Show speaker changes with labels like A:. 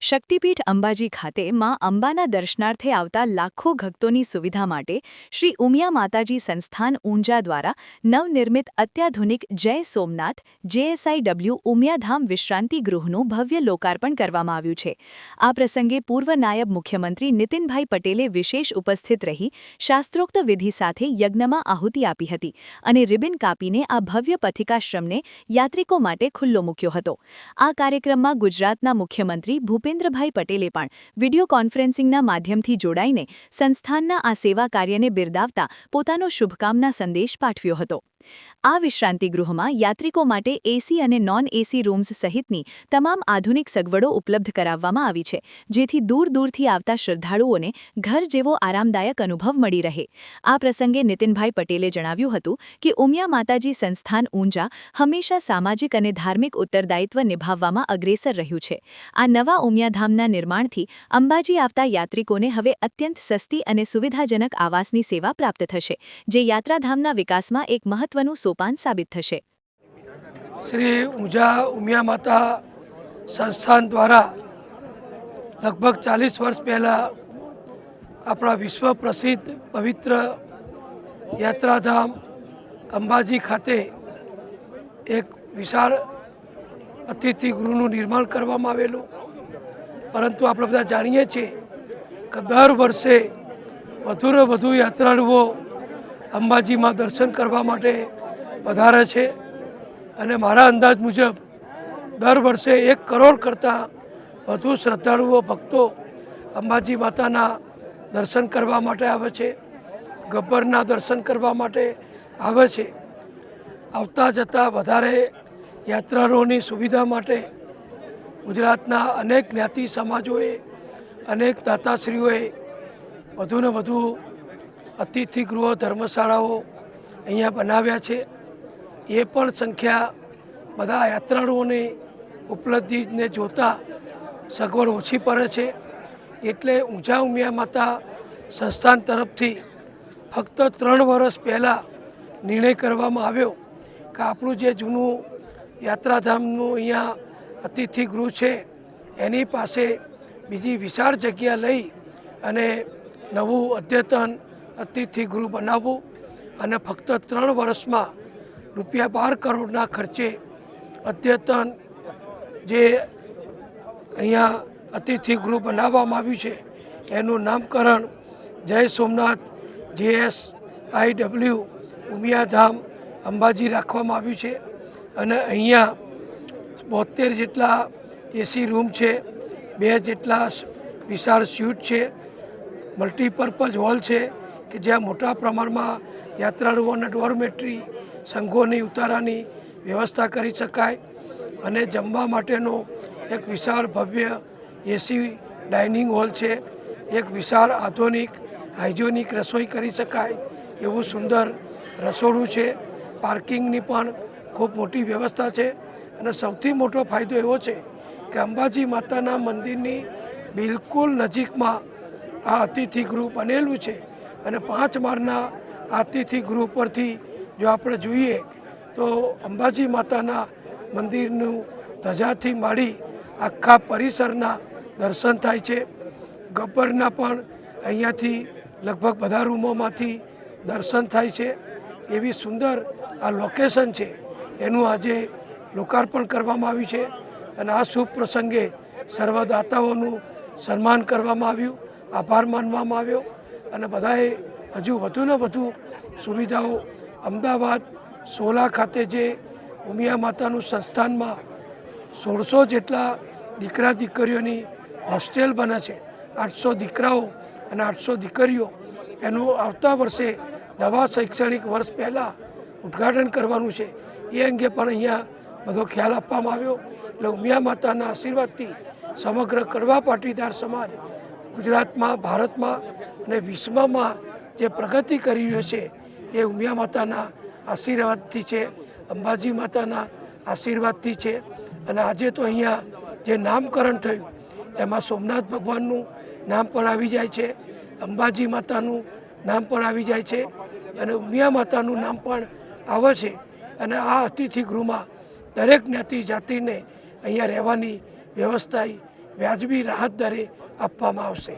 A: શક્તિપીઠ અંબાજી ખાતે માં અંબાના દર્શનાર્થે આવતા લાખો ભક્તોની સુવિધા માટે શ્રી ઉમિયા માતાજી સંસ્થાન ઊંઝા દ્વારા નવનિર્મિત અત્યાધુનિક જય સોમનાથ JSIW ઉમિયાધામ વિશ્રાંતિ ગૃહનું ભવ્ય લોકાર્પણ કરવામાં આવ્યું છે। આ પ્રસંગે પૂર્વ નાયબ મુખ્યમંત્રી નીતિનભાઈ પટેલે વિશેષ ઉપસ્થિત રહી શાસ્ત્રોક્ત વિધિ સાથે યજ્ઞમાં આહુતિ આપી હતી અને રિબન કાપીને આ ભવ્ય પથિકાશ્રમને યાત્રિકો માટે ખુલ્લો મૂક્યો હતો। આ કાર્યક્રમમાં ગુજરાતના મુખ્યમંત્રી ભૂપેન્દ્રભાઈ પટેલે પણ વિડિયો કોન્ફરન્સિંગના માધ્યમથી જોડાઈને સંસ્થાનના આ સેવા કાર્યને બિરદાવતા પોતાનો શુભકામના સંદેશ પાઠવ્યો હતો। આ વિશ્રાંતિ ગૃહમાં યાત્રિકો માટે એસી અને નોન એસી રૂમ્સ સહિતની તમામ આધુનિક સગવડો ઉપલબ્ધ કરાવવામાં આવી છે, જેથી દૂર દૂરથી આવતા શ્રદ્ધાળુઓને ઘર જેવો આરામદાયક અનુભવ મળી રહે। આ પ્રસંગે નીતિનભાઈ પટેલે જણાવ્યું હતું કે ઉમિયા માતાજી સંસ્થાન ઊંઝા હંમેશા સામાજિક અને ધાર્મિક ઉત્તરદાયિત્વ નિભાવવામાં અગ્રેસર રહ્યું છે। આ નવા ઉમિયાધામના નિર્માણથી અંબાજી આવતા યાત્રિકોને હવે અત્યંત સસ્તી અને સુવિધાજનક આવાસની સેવા પ્રાપ્ત થશે, જે યાત્રાધામના વિકાસમાં એક મહત્વનું સોપાન સાબિત થશે।
B: શ્રી ઊંઝા ઉમિયા માતા સંસ્થાન દ્વારા લગભગ 40 વર્ષ પહેલાં આપણા વિશ્વ પ્રસિદ્ધ પવિત્ર યાત્રાધામ અંબાજી ખાતે એક વિશાળ અતિથિ ગૃહનું નિર્માણ કરવામાં આવેલું, પરંતુ આપણે બધા જાણીએ છીએ કે દર વર્ષે વધુને વધુ યાત્રાળુઓ અંબાજીમાં દર્શન કરવા માટે પધારે છે અને મારા અંદાજ મુજબ દર વર્ષે 1 કરોડ કરતાં વધુ શ્રદ્ધાળુઓ ભક્તો અંબાજી માતાના દર્શન કરવા માટે આવે છે, ગબ્બરના દર્શન કરવા માટે આવે છે। આવતા જતા વધારે યાત્રાળુઓની સુવિધા માટે ગુજરાતના અનેક જ્ઞાતિ સમાજોએ, અનેક દાતાશ્રીઓએ વધુને વધુ અતિથિ ગૃહો, ધર્મશાળાઓ અહીંયા બનાવ્યા છે। એ પણ સંખ્યા બધા યાત્રાળુઓની ઉપલબ્ધિને જોતા સગવડ ઓછી પડે છે, એટલે ઊંઝા ઉમિયા માતા સંસ્થાન તરફથી ફક્ત 3 વર્ષ પહેલાં નિર્ણય કરવામાં આવ્યો કે આપણું જે જૂનું યાત્રાધામનું અહીંયા અતિથિ ગૃહ છે એની પાસે બીજી વિશાળ જગ્યા લઈ અને નવું અદ્યતન અતિથિ ગૃહ બનાવવું અને ફક્ત 3 વર્ષમાં ₹12 કરોડના ખર્ચે અદ્યતન જે અહીંયા અતિથિ ગૃહ બનાવવામાં આવ્યું છે એનું નામકરણ જય સોમનાથ JSIW ઉમિયાધામ અંબાજી રાખવામાં આવ્યું છે અને અહીંયા 72 જેટલા એસી રૂમ છે, 2 જેટલા વિશાળ સ્યુટ છે, મલ્ટીપર્પઝ હોલ છે કે જ્યાં મોટા પ્રમાણમાં યાત્રાળુઓને ડોરમેટરી, સંઘોની ઉતારાની વ્યવસ્થા કરી શકાય અને જમવા માટેનો એક વિશાળ ભવ્ય એસી ડાઇનિંગ હોલ છે, એક વિશાળ આધુનિક હાઇજેનિક રસોઈ કરી શકાય એવું સુંદર રસોડું છે, પાર્કિંગની પણ ખૂબ મોટી વ્યવસ્થા છે અને સૌથી મોટો ફાયદો એવો છે કે અંબાજી માતાના મંદિરની બિલકુલ નજીકમાં આ અતિથિ ગૃહ બનેલું છે અને 5 માળના અતિથિ ગૃહ પરથી જો આપણે જોઈએ તો અંબાજી માતાના મંદિરનું ધજાથી માંડી આખા પરિસરના દર્શન થાય છે। ગબ્બરના પણ અહીંયાથી લગભગ બધા રૂમોમાંથી દર્શન થાય છે। એવી સુંદર આ લોકેશન છે, એનું આજે લોકાર્પણ કરવામાં આવ્યું છે અને આ શુભ પ્રસંગે સર્વદાતાઓનું સન્માન કરવામાં આવ્યું, આભાર માનવામાં આવ્યો અને બધાએ હજુ વધુને વધુ સુવિધાઓ અમદાવાદ સોલા ખાતે જે ઉમિયા માતાનું સંસ્થાનમાં 1600 જેટલા દીકરા દીકરીઓની હોસ્ટેલ બને છે, 800 દીકરાઓ અને 800 દીકરીઓ, એનું આવતા વર્ષે નવા શૈક્ષણિક વર્ષ પહેલાં ઉદ્ઘાટન કરવાનું છે। એ અંગે પણ અહીંયા બધો ખ્યાલ આપવામાં આવ્યો। એટલે ઉમિયા માતાના આશીર્વાદથી સમગ્ર કડવા પાટીદાર સમાજ ગુજરાતમાં, ભારતમાં અને વિશ્વમાં જે પ્રગતિ કરી રહ્યો છે એ ઉમિયા માતાના આશીર્વાદથી છે, અંબાજી માતાના આશીર્વાદથી છે અને આજે તો અહીંયા જે નામકરણ થયું એમાં સોમનાથ ભગવાનનું નામ પણ આવી જાય છે, અંબાજી માતાનું નામ પણ આવી જાય છે અને ઉમિયા માતાનું નામ પણ આવે છે અને આ અતિથિ ગૃહમાં દરેક જ્ઞાતિ જાતિને અહીંયા રહેવાની વ્યવસ્થા વ્યાજબી રાહત દરે આપવામાં આવશે.